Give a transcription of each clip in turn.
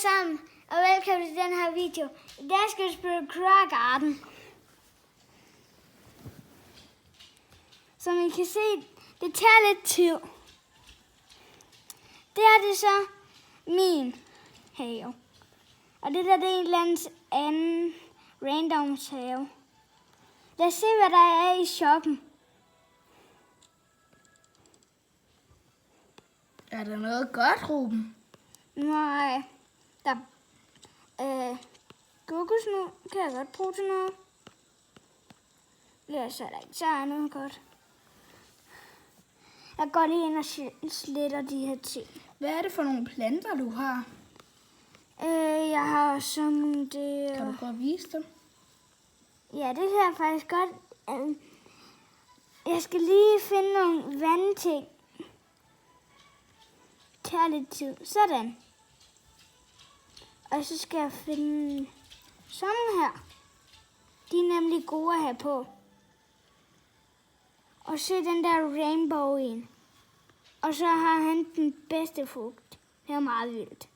sammen, og velkommen til den her video. I dag skal vi spille Crow Garden. Som I kan se, det tager lidt tid. Det er det så min have. Og det der, det er en eller anden randoms have. Lad os se, hvad der er i shoppen. Er der noget godt, Ruben? Nej, der kokosnød kan jeg godt bruge til noget. Ellers er der ikke så noget godt. Jeg går lige ind og sletter de her ting. Hvad er det for nogle planter, du har? Jeg har sådan det... Kan du prøve at vise dem? Ja, det kan jeg faktisk godt. Jeg skal lige finde nogle vandting. Det tager lidt tid. Sådan. Og så skal jeg finde sådan her. De er nemlig gode at have på. Og se den der rainbow en. Og så har han den bedste frugt. Det er meget vildt.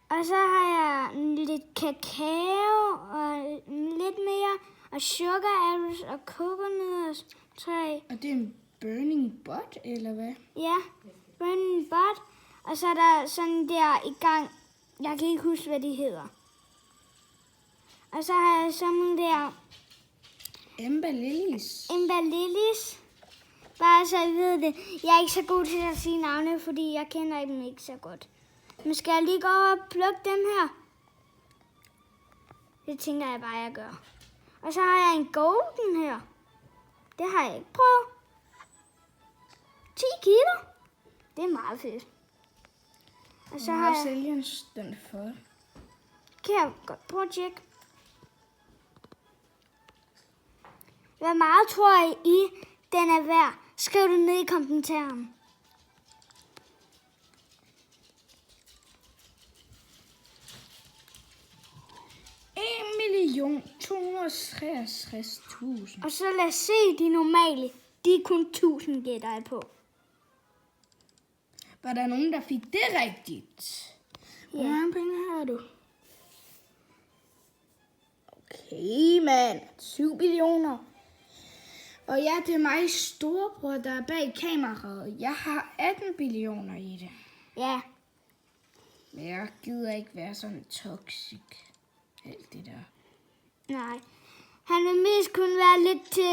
Og så har jeg lidt kakao og lidt mere. Og sugar apples og kokosnøddertræ. Og det er en burning bud, eller hvad? Ja, burning bud. Og så er der sådan der i gang. Jeg kan ikke huske, hvad de hedder. Og så har jeg sådan der... Ember lilies. Bare så I ved det. Jeg er ikke så god til at sige navne, fordi jeg kender dem ikke så godt. Men skal jeg lige gå over og plukke dem her? Det tænker jeg bare, jeg gør. Og så har jeg en golden her. Det har jeg ikke prøvet. 10 kilo. Det er meget fedt. Og så har jeg... sælge den for. Kan jeg godt prøve at tjekke. Hvor meget tror I, den er værd? Skriv det ned i kommentaren. $1.263.000. Og så lad os se de normale. De er kun 1000 gætter jeg på. Var der nogen, der fik det rigtigt? Hvor mange penge har du? Okay, mand. 7 millioner. Og ja, det er mig storebror, der er bag kameraet. Jeg har 18 billioner i det. Ja. Men jeg gider ikke være sådan toxic. Alt det der. Nej. Han vil mest kun være lidt til...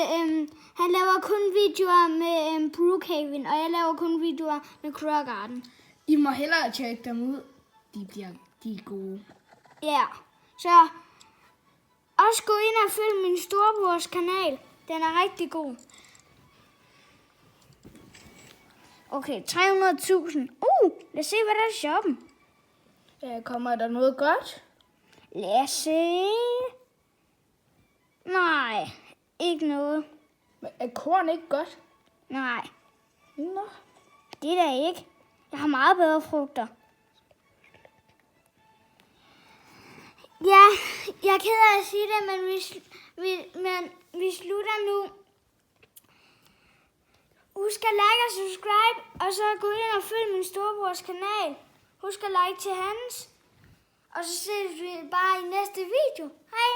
han laver kun videoer med Brookhaven, og jeg laver kun videoer med Crow Garden. I må hellere tjekke dem ud. De er gode. Ja. Så også gå ind og følg min storebrors kanal. Den er rigtig god. Okay, 300.000. Lad os se, hvad der er i shoppen. Kommer der noget godt? Lad os se. Nej, ikke noget. Men er korn ikke godt? Nej, Nå. det er der ikke. Jeg har meget bedre frugter. Ja, jeg er ked af at sige det, men vi slutter nu. Husk at like og subscribe, og så gå ind og følg min storebrors kanal. Husk at like til hans. Og så ses vi bare i næste video. Hej!